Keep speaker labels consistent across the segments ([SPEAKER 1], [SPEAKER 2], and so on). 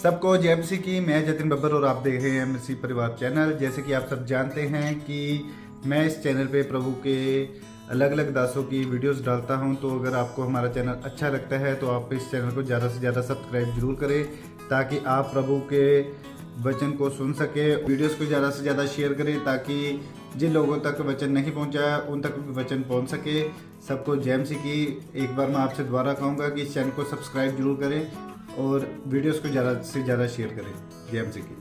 [SPEAKER 1] सबको जय मसीह की। मैं जतिन बब्बर और आप देख रहे हैं मसीह परिवार चैनल। जैसे कि आप सब जानते हैं कि मैं इस चैनल पे प्रभु के अलग अलग दासों की वीडियोस डालता हूं, तो अगर आपको हमारा चैनल अच्छा लगता है तो आप इस चैनल को ज़्यादा से ज़्यादा सब्सक्राइब जरूर करें, ताकि आप प्रभु के वचन को सुन सके। वीडियोस को ज़्यादा से ज़्यादा शेयर करें ताकि जिन लोगों तक वचन नहीं पहुंचा उन तक भी वचन पहुंच सके। सबको जय मसीह की। एक बार मैं आपसे दोबारा कहूँगा कि इस चैनल को सब्सक्राइब जरूर करें और वीडियोस को ज़्यादा से ज़्यादा शेयर करें। जय मसीह की।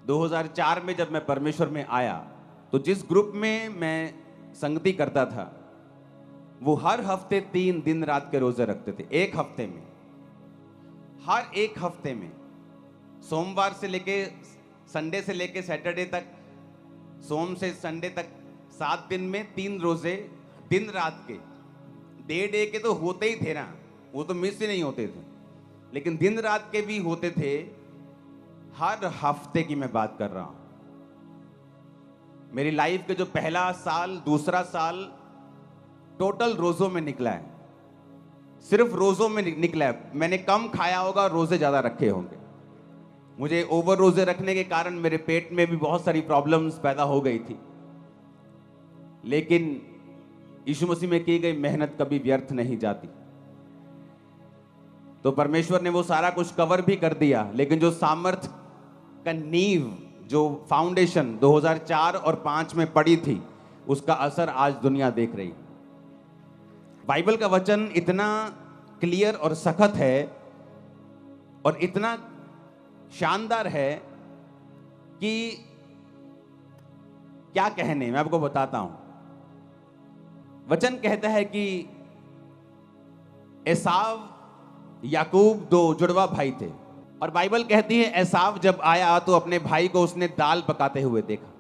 [SPEAKER 2] 2004 में जब मैं परमेश्वर में आया तो जिस ग्रुप में मैं संगति करता था वो हर हफ्ते 3 दिन रात के रोजे रखते थे। एक हफ्ते में, हर एक हफ्ते में, सोमवार से लेके संडे से लेके सैटरडे तक, सोम से संडे तक 7 दिन में 3 रोजे दिन रात के। डे के तो होते ही थे ना, वो तो मिस ही नहीं होते थे, लेकिन दिन रात के भी होते थे। हर हफ्ते की मैं बात कर रहा हूं। मेरी लाइफ के जो पहला साल, दूसरा साल टोटल रोजों में निकला है, सिर्फ रोजों में निकला है। मैंने कम खाया होगा, रोजे ज्यादा रखे होंगे। मुझे ओवर रोजे रखने के कारण मेरे पेट में भी बहुत सारी प्रॉब्लम्स पैदा हो गई थी, लेकिन यीशु मसीह में की गई मेहनत कभी व्यर्थ नहीं जाती। तो परमेश्वर ने वो सारा कुछ कवर भी कर दिया, लेकिन जो सामर्थ का नींव, जो फाउंडेशन 2004 और 5 में पड़ी थी, उसका असर आज दुनिया देख रही। बाइबल का वचन इतना क्लियर और सख्त है और इतना शानदार है कि क्या कहने, मैं आपको बताता हूं। वचन कहता है कि एसाव याकूब 2 जुड़वा भाई थे, और बाइबल कहती है एसाव जब आया तो अपने भाई को उसने दाल पकाते हुए देखा।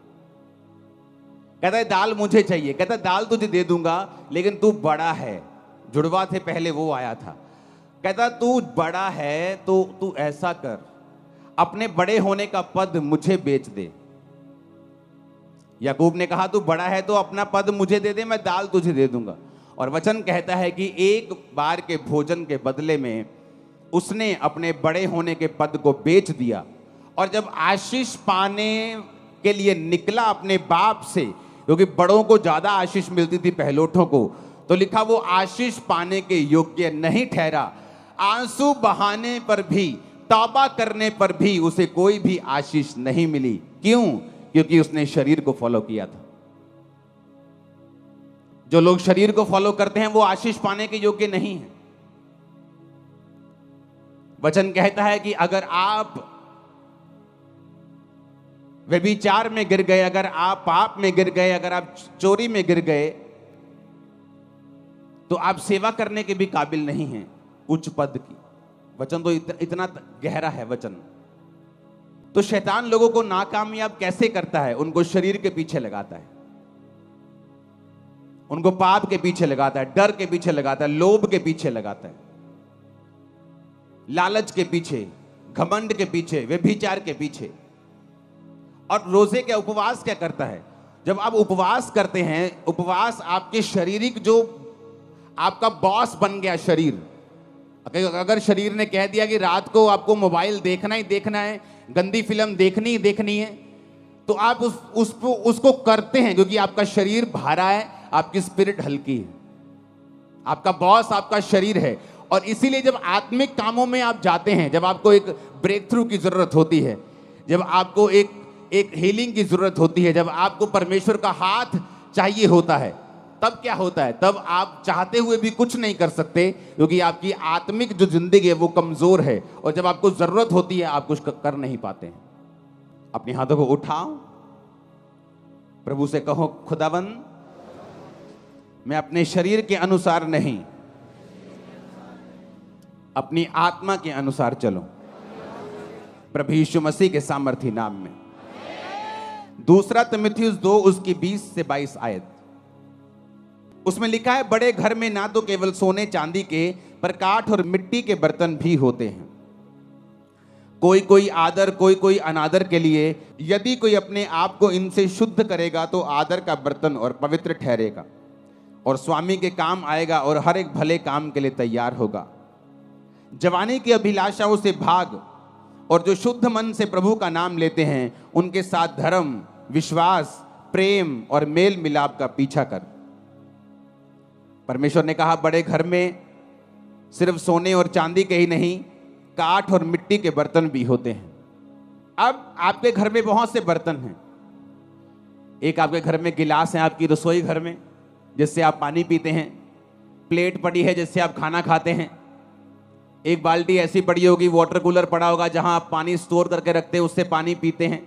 [SPEAKER 2] कहता है दाल मुझे चाहिए। कहता है दाल तुझे दे दूंगा, लेकिन तू बड़ा है। जुड़वा थे पहले, वो आया था। कहता तू बड़ा है तो तू ऐसा कर, अपने बड़े होने का पद मुझे बेच दे। याकूब ने कहा तू बड़ा है तो अपना पद मुझे दे दे, मैं दाल तुझे दे दूंगा। और वचन कहता है कि एक बार के भोजन के बदले में उसने अपने बड़े होने के पद को बेच दिया। और जब आशीष पाने के लिए निकला अपने बाप से, क्योंकि बड़ों को ज्यादा आशीष मिलती थी पहलोठों को, तो लिखा वो आशीष पाने के योग्य नहीं ठहरा। आंसू बहाने पर भी, तौबा करने पर भी उसे कोई भी आशीष नहीं मिली। क्यों? क्योंकि उसने शरीर को फॉलो किया था। जो लोग शरीर को फॉलो करते हैं वो आशीष पाने के योग्य नहीं है। वचन कहता है कि अगर आप व्यभिचार में गिर गए, अगर आप पाप में गिर गए, अगर आप चोरी में गिर गए, तो आप सेवा करने के भी काबिल नहीं हैं उच्च पद की। वचन तो इतना गहरा है वचन। तो शैतान लोगों को नाकामयाब कैसे करता है? उनको शरीर के पीछे लगाता है, उनको पाप के पीछे लगाता है, डर के पीछे लगाता है, लोभ के पीछे लगाता है, लालच के पीछे, घमंड के पीछे, व्यभिचार के पीछे। और रोजे के उपवास क्या करता है? जब आप उपवास करते हैं, उपवास आपके शारीरिक, जो आपका बॉस बन गया शरीर। अगर शरीर ने कह दिया कि रात को आपको मोबाइल देखना ही देखना है, गंदी फिल्म देखनी ही देखनी है, तो आप उसको करते हैं, क्योंकि आपका शरीर भारा है, आपकी स्पिरिट हल्की है। आपका बॉस आपका शरीर है। और इसीलिए जब आत्मिक कामों में आप जाते हैं, जब आपको एक ब्रेक थ्रू की जरूरत होती है, जब आपको एक हीलिंग की जरूरत होती है, जब आपको परमेश्वर का हाथ चाहिए होता है, तब क्या होता है? तब आप चाहते हुए भी कुछ नहीं कर सकते, क्योंकि आपकी आत्मिक जो जिंदगी है वो कमजोर है। और जब आपको जरूरत होती है आप कुछ कर नहीं पाते हैं। अपने हाथों को उठाओ, प्रभु से कहो, खुदावन मैं अपने शरीर के अनुसार नहीं, अपनी आत्मा के अनुसार चलो, प्रभु यीशु मसीह के सामर्थी नाम में। 2 तिमुथियुस 2 उसकी 20 से 22 आयत, उसमें लिखा है बड़े घर में ना तो केवल सोने चांदी के, पर काठ और मिट्टी के बर्तन भी होते हैं। कोई कोई आदर, कोई कोई अनादर के लिए। यदि कोई अपने आप को इनसे शुद्ध करेगा तो आदर का बर्तन और पवित्र ठहरेगा और स्वामी के काम आएगा और हर एक भले काम के लिए तैयार होगा। जवानी की अभिलाषाओं से भाग, और जो शुद्ध मन से प्रभु का नाम लेते हैं उनके साथ धर्म, विश्वास, प्रेम और मेल मिलाप का पीछा कर। परमेश्वर ने कहा बड़े घर में सिर्फ सोने और चांदी के ही नहीं, काठ और मिट्टी के बर्तन भी होते हैं। अब आपके घर में बहुत से बर्तन हैं। एक आपके घर में गिलास है, आपकी रसोई घर में, जिससे आप पानी पीते हैं। प्लेट पड़ी है जिससे आप खाना खाते हैं। एक बाल्टी ऐसी पड़ी होगी, वाटर कूलर पड़ा होगा जहां आप पानी स्टोर करके रखते हैं, उससे पानी पीते हैं।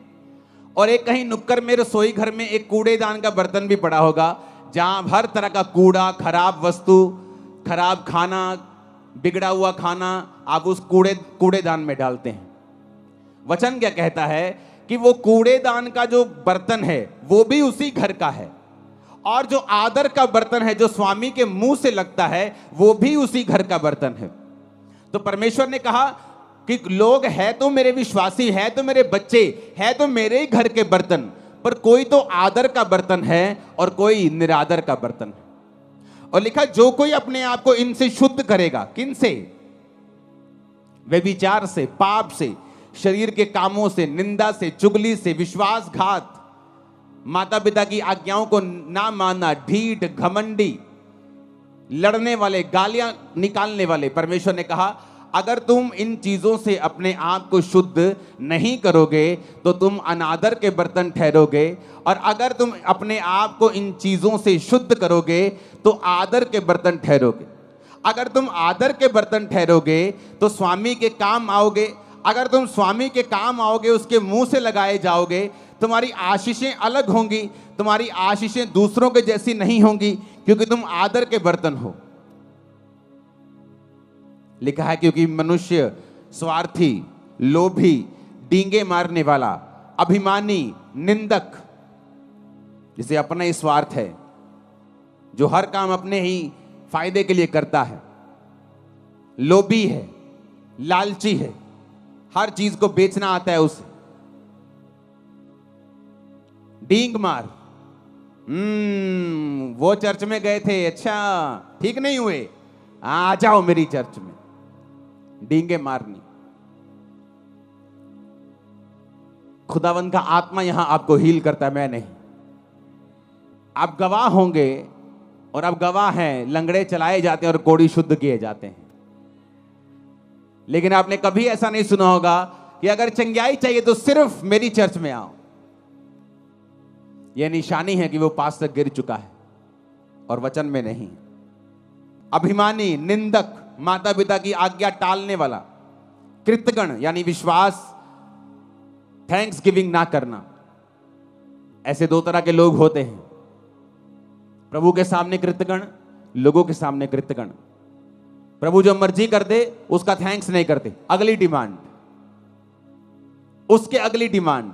[SPEAKER 2] और एक कहीं नुक्कड़ में रसोई घर में एक कूड़ेदान का बर्तन भी पड़ा होगा, जहां हर तरह का कूड़ा, खराब वस्तु, खराब खाना, बिगड़ा हुआ खाना आप उस कूड़ेदान में डालते हैं। वचन क्या कहता है कि वो कूड़ेदान का जो बर्तन है वो भी उसी घर का है, और जो आदर का बर्तन है जो स्वामी के मुंह से लगता है वो भी उसी घर का बर्तन है। तो परमेश्वर ने कहा कि लोग है तो मेरे विश्वासी, है तो मेरे बच्चे, है तो मेरे ही घर के बर्तन, पर कोई तो आदर का बर्तन है और कोई निरादर का बर्तन है। और लिखा जो कोई अपने आप को इनसे शुद्ध करेगा, किन से? व्यभिचार से, पाप से, शरीर के कामों से, निंदा से, चुगली से, विश्वासघात, माता पिता की आज्ञाओं को ना मानना, ढीठ, घमंडी, लड़ने वाले, गालियां निकालने वाले। परमेश्वर ने कहा अगर तुम इन चीजों से अपने आप को शुद्ध नहीं करोगे तो तुम अनादर के बर्तन ठहरोगे, और अगर तुम अपने आप को इन चीजों से शुद्ध करोगे तो आदर के बर्तन ठहरोगे। अगर तुम आदर के बर्तन ठहरोगे तो स्वामी के काम आओगे। अगर तुम स्वामी के काम आओगे, उसके मुंह से लगाए जाओगे, तुम्हारी आशीषें अलग होंगी। तुम्हारी आशीषें दूसरों के जैसी नहीं होंगी, क्योंकि तुम आदर के बर्तन हो। लिखा है क्योंकि मनुष्य स्वार्थी, लोभी, डींगे मारने वाला, अभिमानी, निंदक, जिसे अपना ही स्वार्थ है, जो हर काम अपने ही फायदे के लिए करता है, लोभी है, लालची है, हर चीज को बेचना आता है उसे, डींग मार। वो चर्च में गए थे, अच्छा ठीक नहीं हुए, आ जाओ मेरी चर्च में। डींगे मारनी। खुदावंद का आत्मा यहां आपको हील करता है, मैं नहीं। आप गवाह होंगे, और आप गवाह हैं, लंगड़े चलाए जाते हैं और कोढ़ी शुद्ध किए जाते हैं। लेकिन आपने कभी ऐसा नहीं सुना होगा कि अगर चंगाई चाहिए तो सिर्फ मेरी चर्च में आओ। यह निशानी है कि वो पास तक गिर चुका है और वचन में नहीं। अभिमानी, निंदक, माता पिता की आज्ञा टालने वाला, कृतज्ञ यानी विश्वास, थैंक्स गिविंग ना करना, ऐसे दो तरह के लोग होते हैं। प्रभु के सामने कृतज्ञ, लोगों के सामने कृतज्ञ। प्रभु जो मर्जी कर दे उसका थैंक्स नहीं करते, अगली डिमांड, उसके अगली डिमांड।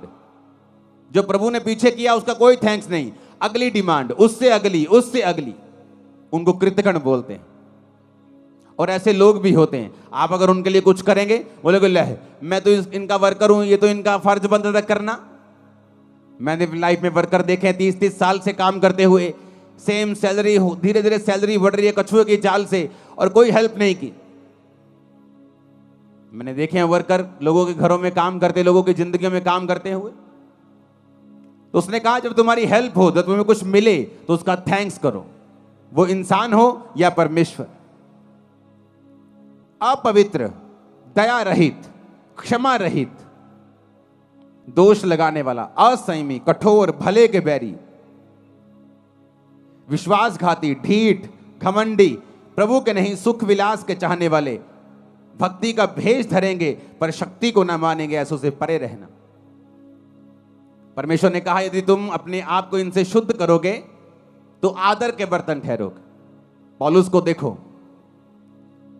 [SPEAKER 2] जो प्रभु ने पीछे किया उसका कोई थैंक्स नहीं, अगली डिमांड, उससे अगली, उससे अगली, उनको कृतज्ञ बोलते हैं। और ऐसे लोग भी होते हैं, आप अगर उनके लिए कुछ करेंगे, बोलेगे ले मैं तो इनका वर्कर हूं, ये तो इनका फर्ज बनता था करना। मैंने लाइफ में वर्कर देखे 30-30 साल से काम करते हुए, सेम सैलरी, धीरे धीरे सैलरी बढ़ रही है कछुए की चाल से, और कोई हेल्प नहीं की। मैंने देखे हैं वर्कर लोगों के घरों में काम करते, लोगों की जिंदगी में काम करते हुए। तो उसने कहा जब तुम्हारी हेल्प हो, जब तुम्हें कुछ मिले तो उसका थैंक्स करो, वो इंसान हो या परमेश्वर। अपवित्र, दया रहित, क्षमा रहित, दोष लगाने वाला, असंयमी, कठोर, भले के बैरी, विश्वासघाती, ढीठ, घमंडी, प्रभु के नहीं सुख विलास के चाहने वाले, भक्ति का भेष धरेंगे पर शक्ति को ना मानेंगे, ऐसों से परे रहना। परमेश्वर ने कहा यदि तुम अपने आप को इनसे शुद्ध करोगे तो आदर के बर्तन ठहरोगे। पौलुस को देखो,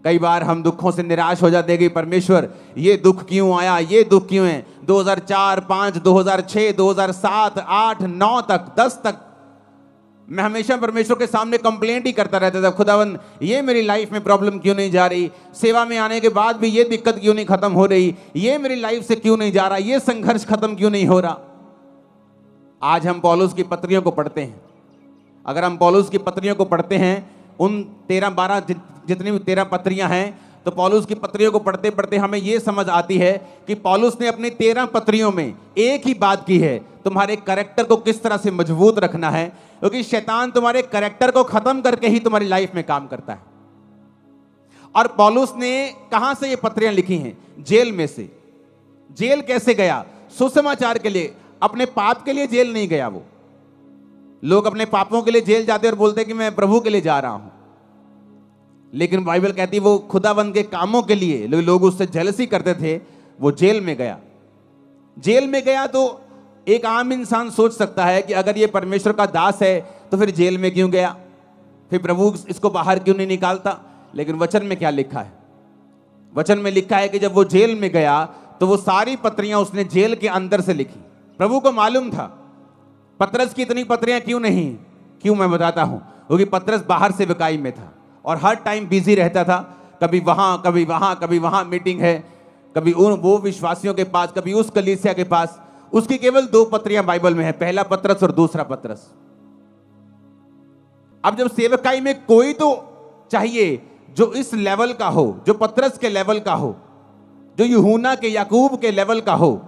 [SPEAKER 2] कई बार हम दुखों से निराश हो जाते हैं कि परमेश्वर ये दुख क्यों आया, ये दुख क्यों है। 2004, 5, 2006, 2007, 8, 9 तक, 10 तक मैं हमेशा परमेश्वर के सामने कंप्लेंट ही करता रहता था, खुदावन ये मेरी लाइफ में प्रॉब्लम क्यों नहीं जा रही, सेवा में आने के बाद भी ये दिक्कत क्यों नहीं खत्म हो रही, ये मेरी लाइफ से क्यों नहीं जा रहा, ये संघर्ष खत्म क्यों नहीं हो रहा। आज हम पौलुस की पत्रियों को पढ़ते हैं। अगर हम पौलुस की पत्रियों को पढ़ते हैं, उन 13-12 जितनी भी 13 पत्रियां हैं, तो पौलुस की पत्रियों को पढ़ते पढ़ते हमें यह समझ आती है कि पौलुस ने अपनी 13 पत्रियों में एक ही बात की है, तुम्हारे कैरेक्टर को किस तरह से मजबूत रखना है, क्योंकि शैतान तुम्हारे कैरेक्टर को खत्म करके ही तुम्हारी लाइफ में काम करता है। और पौलुस ने कहां से ये पत्रियां लिखी हैं? जेल में से। जेल कैसे गया? सुसमाचार के लिए, अपने पाप के लिए जेल नहीं गया। वो लोग अपने पापों के लिए जेल जाते और बोलते कि मैं प्रभु के लिए जा रहा हूं, लेकिन बाइबल कहती है वो खुदावंद के कामों के लिए, लोग उससे जेलसी करते थे, वो जेल में गया। जेल में गया तो एक आम इंसान सोच सकता है कि अगर ये परमेश्वर का दास है तो फिर जेल में क्यों गया, फिर प्रभु इसको बाहर क्यों नहीं निकालता। लेकिन वचन में क्या लिखा है? वचन में लिखा है कि जब वो जेल में गया तो वो सारी पत्रियां उसने जेल के अंदर से लिखी। प्रभु को मालूम था पतरस की इतनी पत्रियां क्यों नहीं, क्यों मैं बताता हूं, क्योंकि पतरस बाहर से विकाई में था और हर टाइम बिजी रहता था, कभी वहां कभी वहां कभी वहां मीटिंग है, कभी वो विश्वासियों के पास, कभी उस कलीसिया के पास। उसकी केवल 2 पत्रियां बाइबल में है, पहला पतरस और दूसरा पतरस। अब जब सेवकाई में कोई तो चाहिए जो इस लेवल का हो, जो पतरस के लेवल का हो, जो यूहन्ना के, याकूब के लेवल का हो,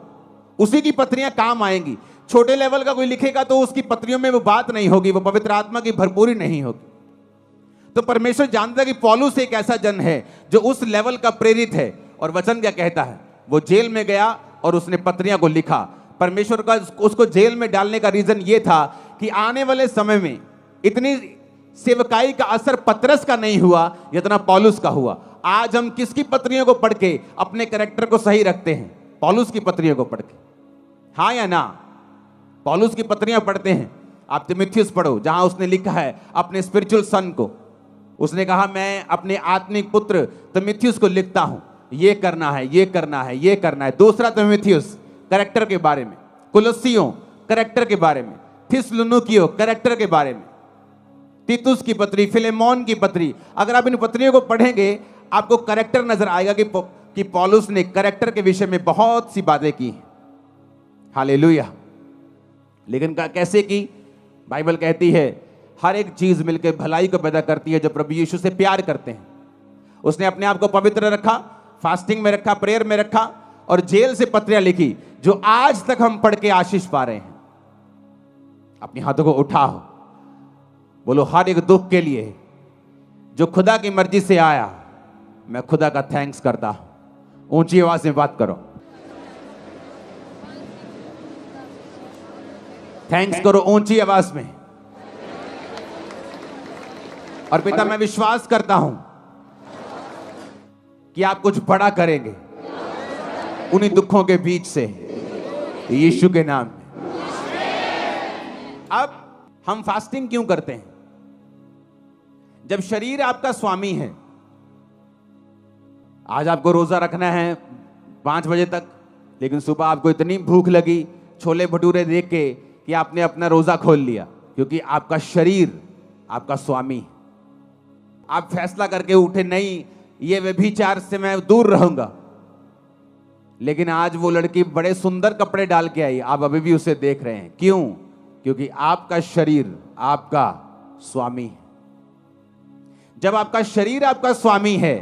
[SPEAKER 2] उसी की पत्रियां काम आएंगी। छोटे लेवल का कोई लिखेगा तो उसकी पत्रियों में वो बात नहीं होगी, वो पवित्र आत्मा की भरपूरी नहीं होगी। तो परमेश्वर जानता है कि पौलुस एक ऐसा जन है जो उस लेवल का प्रेरित है। और वचन क्या कहता है? वो जेल में गया और उसने पत्रियां को लिखा। परमेश्वर का उसको जेल में डालने का रीजन ये था कि आने वाले समय में इतनी सेवकाई का असर पतरस का नहीं हुआ जितना पौलुस का हुआ। आज हम किसकी पत्रियों को पढ़ के अपने कैरेक्टर को सही रखते हैं? पौलुस की पत्रियों को पढ़ के, हाँ या ना? पौलुस की पत्रियां पढ़ते हैं। आप तीमुथियुस पढ़ो, जहां उसने लिखा है अपने स्पिरिचुअल सन को, उसने कहा मैं अपने आत्मिक पुत्र तीमुथियुस को लिखता हूं, ये करना है, ये करना है, ये करना है। दूसरा तीमुथियुस कैरेक्टर के बारे में, कुलस्सियों कैरेक्टर के बारे में, थिस्सलुनीकियों कैरेक्टर के बारे में, तीतुस की पत्री, फिलेमोन की पत्री। अगर आप इन पत्रियों को पढ़ेंगे आपको कैरेक्टर नजर आएगा कि पौलुस ने कैरेक्टर के विषय में बहुत सी बातें की। हालेलुया। लेकिन कैसे की? बाइबल कहती है हर एक चीज मिलकर भलाई को पैदा करती है जो प्रभु यीशु से प्यार करते हैं। उसने अपने आप को पवित्र रखा, फास्टिंग में रखा, प्रेयर में रखा और जेल से पत्रियां लिखी जो आज तक हम पढ़ के आशीष पा रहे हैं। अपने हाथों को उठाओ, बोलो हर एक दुख के लिए जो खुदा की मर्जी से आया, मैं खुदा का थैंक्स करता हूं। ऊंची आवाज में बात करो, थैंक्स करो ऊंची आवाज में। और पिता मैं विश्वास करता हूं कि आप कुछ बड़ा करेंगे उन्हीं दुखों के बीच से, यीशु के नाम में। अब हम फास्टिंग क्यों करते हैं? जब शरीर आपका स्वामी है, आज आपको रोजा रखना है 5 बजे तक, लेकिन सुबह आपको इतनी भूख लगी छोले भटूरे देख के कि आपने अपना रोजा खोल लिया, क्योंकि आपका शरीर आपका स्वामी। आप फैसला करके उठे नहीं ये व्यभिचार से मैं दूर रहूंगा, लेकिन आज वो लड़की बड़े सुंदर कपड़े डाल के आई, आप अभी भी उसे देख रहे हैं। क्यों? क्योंकि आपका शरीर आपका स्वामी है। जब आपका शरीर आपका स्वामी है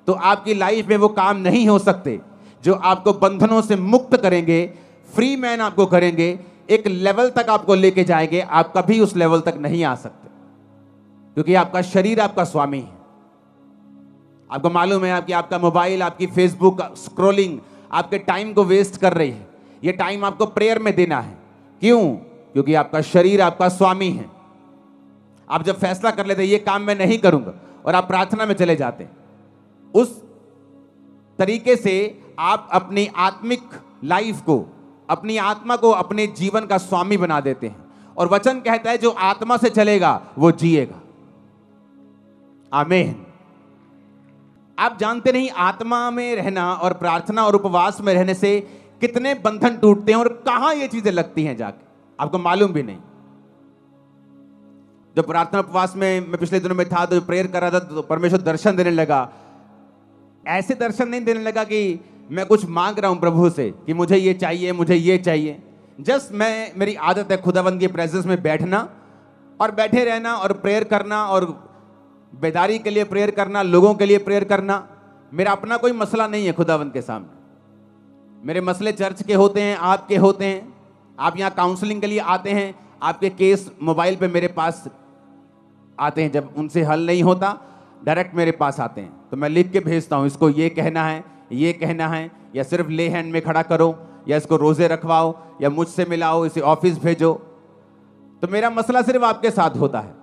[SPEAKER 2] तो आपकी लाइफ में वो काम नहीं हो सकते जो आपको बंधनों से मुक्त करेंगे, फ्री मैन आपको करेंगे, एक लेवल तक आपको लेके जाएंगे। आप कभी उस लेवल तक नहीं आ सकते क्योंकि आपका शरीर आपका स्वामी है। आपको मालूम है कि आपका मोबाइल, आपकी फेसबुक स्क्रॉलिंग आपके टाइम को वेस्ट कर रही है। ये टाइम आपको प्रेयर में देना है। क्यों? क्योंकि आपका शरीर आपका स्वामी है। आप जब फैसला कर लेते ये काम मैं नहीं करूंगा और आप प्रार्थना में चले जाते हैं, उस तरीके से आप अपनी आत्मिक लाइफ को, अपनी आत्मा को अपने जीवन का स्वामी बना देते हैं। और वचन कहता है जो आत्मा से चलेगा वो जिएगा। आमीन। आप जानते नहीं आत्मा में रहना और प्रार्थना और उपवास में रहने से कितने बंधन टूटते हैं और कहां ये चीजें लगती हैं जाके, आपको मालूम भी नहीं। जब प्रार्थना उपवास में मैं पिछले दिनों में था तो प्रेयर कर रहा था तो परमेश्वर दर्शन देने लगा। ऐसे दर्शन नहीं देने लगा कि मैं कुछ मांग रहा हूं प्रभु से कि मुझे ये चाहिए, मुझे ये चाहिए। जस्ट मेरी आदत है खुदावंद की प्रेजेंस में बैठना और बैठे रहना और प्रेयर करना और बेदारी के लिए प्रेयर करना, लोगों के लिए प्रेयर करना। मेरा अपना कोई मसला नहीं है खुदावंद के सामने। मेरे मसले चर्च के होते हैं, आपके होते हैं। आप यहाँ काउंसलिंग के लिए आते हैं, आपके केस मोबाइल पे मेरे पास आते हैं। जब उनसे हल नहीं होता डायरेक्ट मेरे पास आते हैं, तो मैं लिख के भेजता हूँ, इसको ये कहना है, ये कहना है, या सिर्फ ले हैंड में खड़ा करो, या इसको रोजे रखवाओ, या मुझसे मिलाओ, इसे ऑफिस भेजो। तो मेरा मसला सिर्फ आपके साथ होता है।